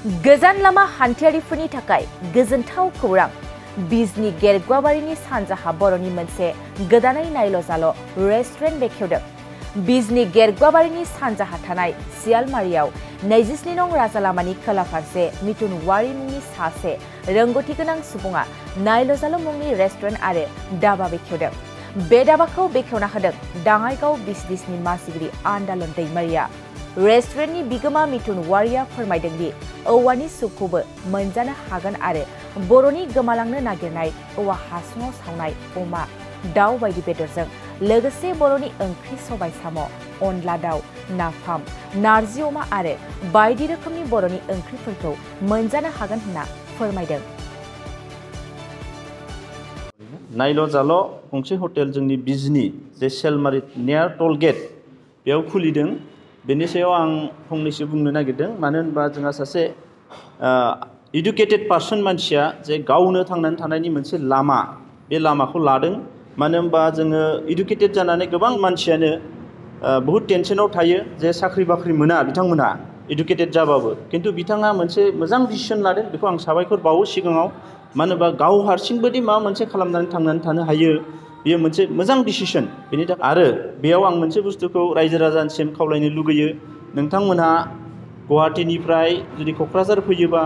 गोजान लामा हान्थियारिफोरनि थाखाय गोजोनथाव खौरां बिजनी गेरगुवाबारिनि सानजाहा बर'नि मोनसे गोदानै नायल' जाल' रेस्टुरेन्ट बेखेवदों। बिजनी गेरगुवाबारिनि सानजाहा थानाय सियालमारियाव 27 नं राजा लामानि खोला फारसे मिथुन वारि मुंनि सासे रोंग'थि गोनां सुबुङा नायल' जाल' मुंनि रेस्टुरेन्ट आरो दाबा बेखेवदों। बे दाबाखौ बेखेवना होदों दाङाइगाव बिजनेसनि मासिगिरि आन्दालन दैमारिया। रेस्टुरेन्टनि बिगोमा मिथुन वारिया फोरमायदों दि औवानि सुपखौबो मोनजानो हागोन आरो बर'नि गोमालांनो नागिरनाय औवा हासुङाव सावनाय अमा, दाउ बायदि बेदरजों लोगोसे बर'नि ओंख्रि सबाय साम', अनला दाउ, नाफाम, नारजि अमा आरो बायदि रोखोमनि बर'नि ओंख्रिफोरखौ मोनजानो हागोन होनना फोरमायदों। नायल' जाल' गंसे हटेल जोंनि बिजनी जे सेलमारि नियार टल गेट बेयाव खुलिदों। बेनि सायाव आं फंनैसो बुंनो नागिरदों। मानो होनबा जोंहा सासे इडुकेटेड पार्सन मानसिया जे गावनो थांनानै थानायनि मोनसे लामा, बे लामाखौ लादों। मानो होनबा जोङो इडुकेटेड जानानै गोबां मानसियानो बहुद टेनसनाव थायो जे साख्रि बाख्रि मोना बिथांमोना इडुकेटेड जाबाबो, खिन्थु बिथाङा मोनसे मोजां डिसिसन लादों। बेखौ आं साबायखर बावो सिगाङाव। मानो होनबा गाव हारसिंबोदि माबा मोनसे खालामनानै थांनानै थानो हायो, बेयो मोनसे मोजां डिसिसन। बेनि थाखाय आरो बेयाव आं मोनसे बुस्थुखौ रायजो राजानिसिम खावलायनो लुगैयो, नोंथांमोनहा गुवाहाटीनिफ्राय जुदि क'क्राझार फैयोबा,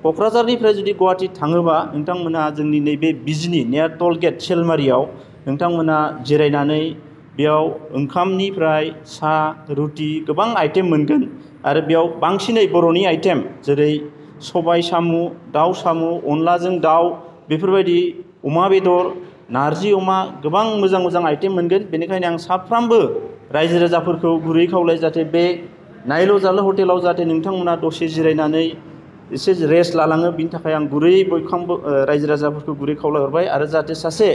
क'क्राझारनिफ्राय जुदि गुवाहाटी थाङोबा, नोंथांमोनहा जोंनि नैबे बिजनी नियार टल गेट सेलमारियाव नोंथांमोनहा जिरायनानै बेयाव ओंखामनिफ्राय साहा, रुटि गोबां आइटेम मोनगोन। आरो बेयाव बांसिनै बर'नि आइटेम जेरै सबाय साम', दाउ साम', अनलाजों दाउ, बेफोरबायदि अमा बेदर, नारजि अमा, गोबां मोजां मोजां आइटेम मोनगोन। बेनिखायनो आं साफ्रोमबो रायजो राजाफोरखौ गुरै खावलाय जाहाथे बे नायल' जाल' हटेलाव जाहाथे नोंथांमोना दसे जिरायनानै एसे रेस्ट लालाङो। बिनि थाखाय आं गुरै बयखौबो रायजो राजाफोरखौ गुरै खावलायहरबाय। आरो जाहाथे सासे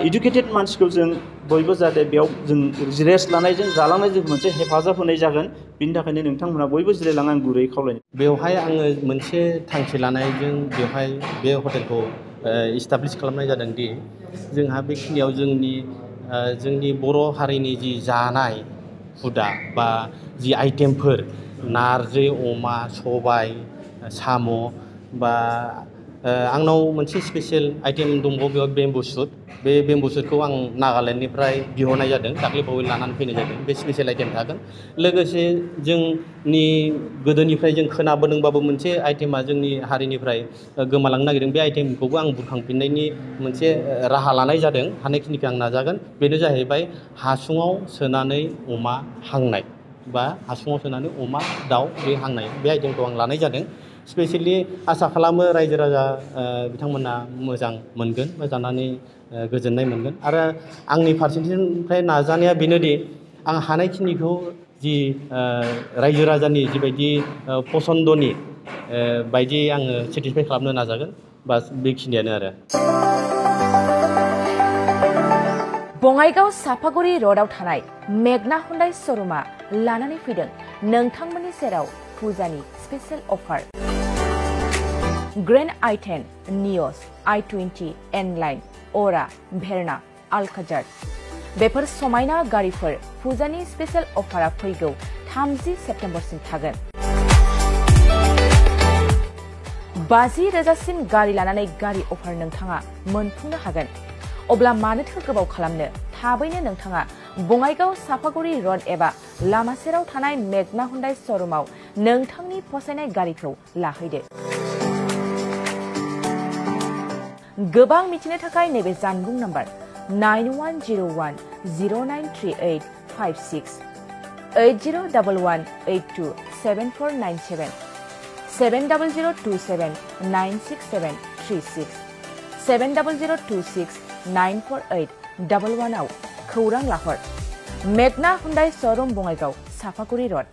इडुकेटेड मानसिखौ जों बयबो जाहाथे बेयाव जों रेस्ट लानायजों जालांनायजों मोनसे हेफाजाब होनाय जागोन। बिनि थाखायनो नोंथांमोना बयबो जिरायलाङो आं गुरै खावलायनाय। बेवहाय आङो मोनसे थांखि लानायजों बेवहाय बे हटेलखौ इस्टाब्लिश खालामनाय जादों दि जोंहा बेखिनियाव जोंनि बर' हारिनि जि जानाय हुदा बा जि आइटेमफोर नारजि अमा, सबाय साम' बा आंनाव मोनसे स्पेसियेल आइटेम दंबावो बेयाव बेम्बु सुट। बे बेम्बु सुटखौ आं नागालेण्डनिफ्राय बिहरनाय जादों, दाख्लैबावै लानानै फैनाय जादों। बे स्पेसियेल आइटेम थागोन। लोगोसे जोंनि गोदोनिफ्राय जों खोनाबोदोंबाबो मोनसे आइटेमा जोंनि हारिनिफ्राय गोमालांनो नागिरदों। बे आइटेमखौबो आं बुरखांफिननायनि मोनसे राहा लानाय जादों। हानायखिनिखौ आं नाजागोन। बेनो जाहैबाय हासुङाव सोनानै अमा हांनाय बा हासुङाव सोनानै अमा, दाउ बे हांनाय, बे आइटेमखौ आं लानाय जादों। स्पेसियेलि आसा खालामो रायजो राजा बिथांमोना मोजां मोनगोन बा जानानै गोजोननाय मोनगोन। आरो आंनि फारसेनिफ्राय नाजानाया बेनोदि आं हानायखिनिखौ जि रायजो राजानि जिबायदि पसन्दनि बायदि आङो सेटिसफाइ खालामनो नाजागोन। बास बेखिनियानो आरो। बङाइगाव सापागुरि र'डआव थानाय मेगना हुन्डाइ श'रुमा लानानै फैदों नोंथांमोननि सेराव फुजानि स्पेशेल अफार। ग्रेन्ड i10, नियस, i20, एनलाइन, अरा, भेरना, आलकाजार बेफोर समायना गारिफोर फुजानि स्पेशेल अफारा फैगौ 30 सेप्तेम्बरसिम थागोन। 50,000सिम गारि लानानै गारि अफार नोंथाङा मोनफुंनो हागोन। अब्ला मानोथो गोबाव खालामनो, थाबैनो नोंथाङा बङाइगाव सापागुरि र'ड एबा लामा सेराव थानाय मेगना हुन्डाइ श'रुमाव नोंथांनि फसायनाय गारिखौ लाहैदो। गोबां मिथिनो थाखाय नैबे जानबुं नम्बर 9101093856 8011827497 700279673 70026948111 आव खौरां लाहर। मेगना हुन्डाइ श'रुम बङाइगाव सापागुरि र'ड।